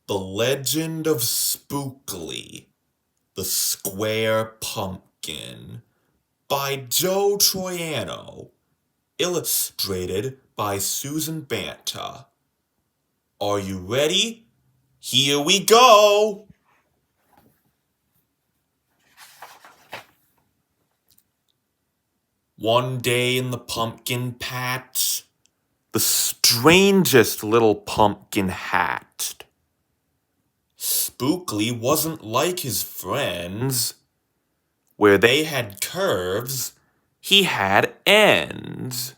The Legend of Spookly, the Square Pumpkin, by Joe Troiano, illustrated by Susan Banta. Are you ready? Here we go! One day in the pumpkin patch, the strangest little pumpkin hatched. Spookly wasn't like his friends. Where they had curves, he had ends.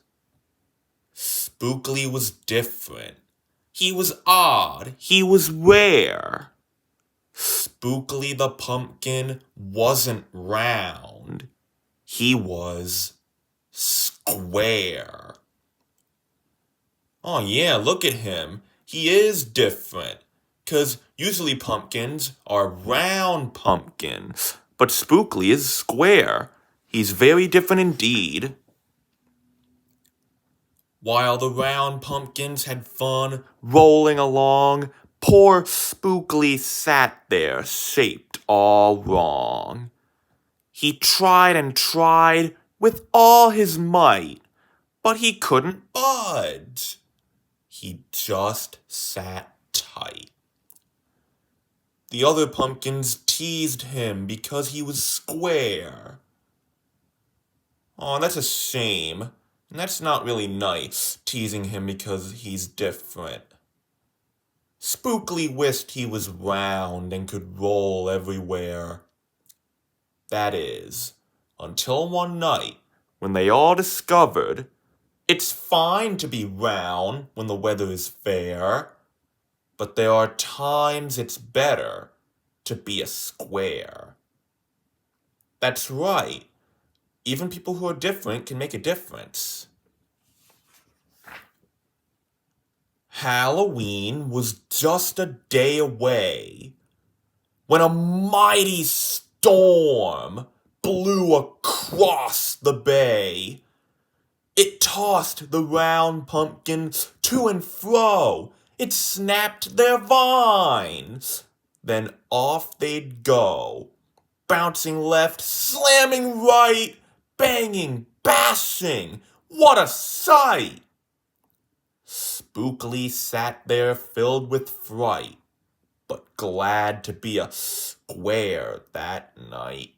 Spookly was different. He was odd. He was rare. Spookly the pumpkin wasn't round. He was square. Oh yeah, look at him. He is different. 'Cause usually pumpkins are round pumpkins, but Spookly is square. He's very different indeed. While the round pumpkins had fun rolling along, poor Spookly sat there, shaped all wrong. He tried and tried with all his might, but he couldn't budge. He just sat tight. The other pumpkins teased him because he was square. Oh, that's a shame. And that's not really nice, teasing him because he's different. Spookly wished he was round and could roll everywhere. That is, until one night when they all discovered it's fine to be round when the weather is fair, but there are times it's better to be a square. That's right. Even people who are different can make a difference. Halloween was just a day away when a mighty storm blew across the bay. It tossed the round pumpkins to and fro. It snapped their vines. Then off they'd go, bouncing left, slamming right, banging, bashing. What a sight! Spookly sat there filled with fright, but glad to be a square that night.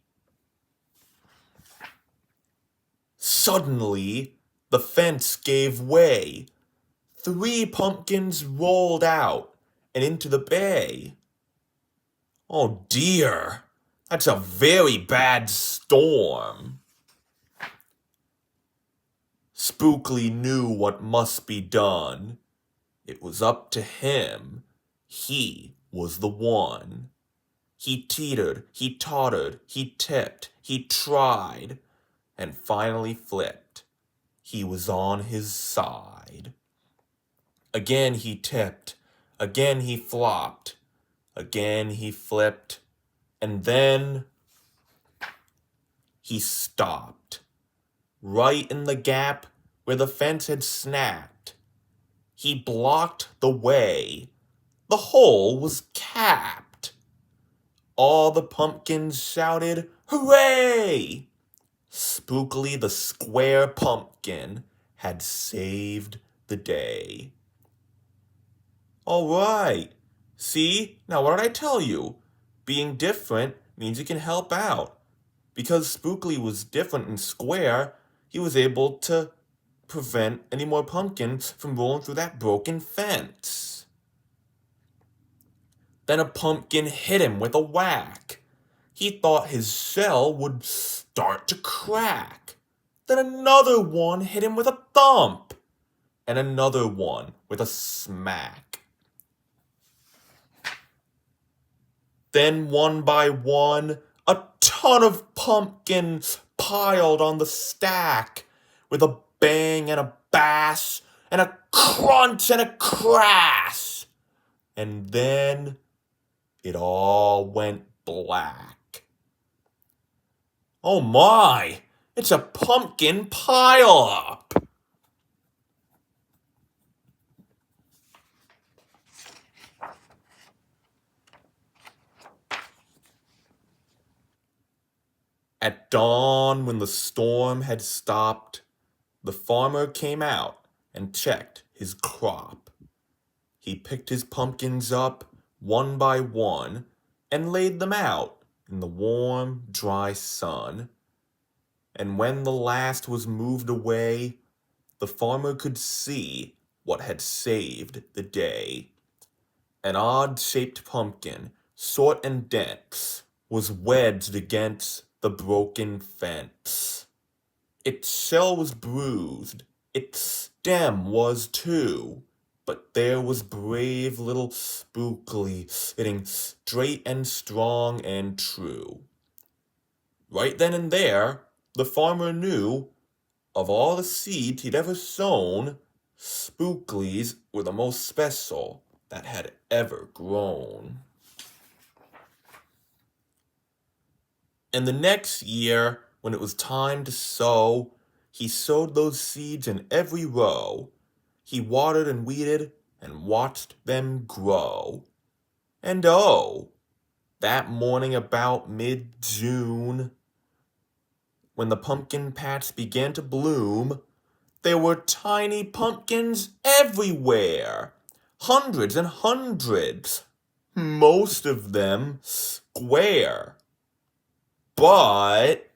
Suddenly, the fence gave way. 3 pumpkins rolled out and into the bay. Oh dear, that's a very bad storm. Spookly knew what must be done. It was up to him. He was the one. He teetered, he tottered, he tipped, he tried, and finally flipped. He was on his side. Again he tipped, again he flopped, again he flipped, and then he stopped, right in the gap where the fence had snapped. He blocked the way. The hole was capped. All the pumpkins shouted, "Hooray!" Spookly the square pumpkin had saved the day. All right. See? Now what did I tell you? Being different means you can help out. Because Spookly was different and square, he was able to prevent any more pumpkins from rolling through that broken fence. Then a pumpkin hit him with a whack. He thought his shell would start to crack. Then another one hit him with a thump. And another one with a smack. Then one by one, a ton of pumpkins piled on the stack with a bang and a bash and a crunch and a crash. And then it all went black. Oh my, it's a pumpkin pile-up. At dawn, when the storm had stopped, the farmer came out and checked his crop. He picked his pumpkins up one by one and laid them out in the warm, dry sun. And when the last was moved away, the farmer could see what had saved the day. An odd-shaped pumpkin, short and dense, was wedged against the broken fence. Its shell was bruised, its stem was too, but there was brave little Spookly sitting straight and strong and true. Right then and there, the farmer knew, of all the seeds he'd ever sown, Spooklies were the most special that had ever grown. And the next year, when it was time to sow, he sowed those seeds in every row. He watered and weeded and watched them grow. And oh, that morning about mid-June, when the pumpkin patch began to bloom, there were tiny pumpkins everywhere. Hundreds and hundreds. Most of them square. But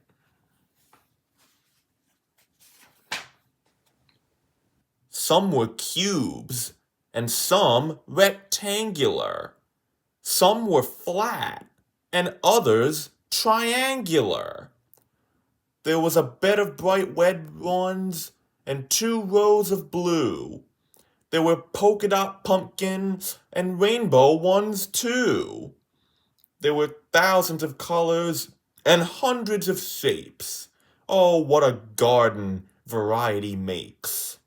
some were cubes and some rectangular. Some were flat and others triangular. There was a bed of bright red ones and 2 rows of blue. There were polka dot pumpkins and rainbow ones too. There were thousands of colors and hundreds of shapes. Oh, what a garden variety makes.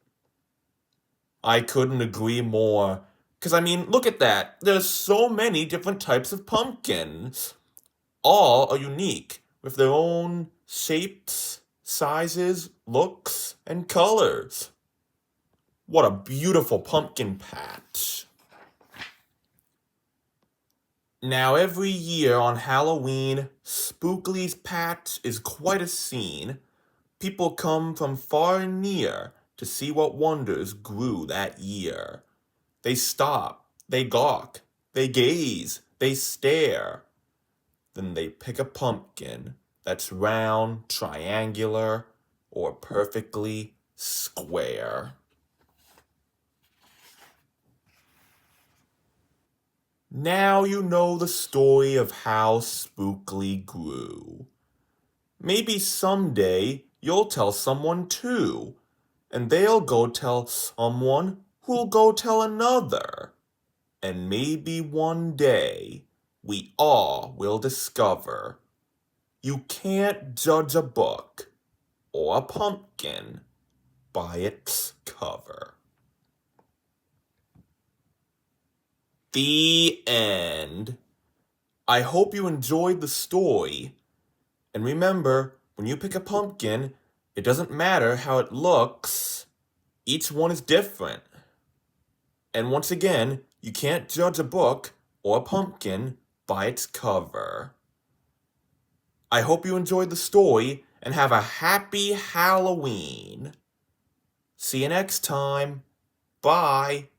I couldn't agree more. 'Cause I mean, look at that. There's so many different types of pumpkins. All are unique with their own shapes, sizes, looks, and colors. What a beautiful pumpkin patch. Now every year on Halloween, Spookly's patch is quite a scene. People come from far and near to see what wonders grew that year. They stop, they gawk, they gaze, they stare. Then they pick a pumpkin that's round, triangular, or perfectly square. Now you know the story of how Spookly grew. Maybe someday you'll tell someone too, and they'll go tell someone who'll go tell another. And maybe one day we all will discover you can't judge a book or a pumpkin by its cover. The end. I hope you enjoyed the story. And remember, when you pick a pumpkin, it doesn't matter how it looks. Each one is different. And once again, you can't judge a book or a pumpkin by its cover. I hope you enjoyed the story and have a happy Halloween. See you next time. Bye.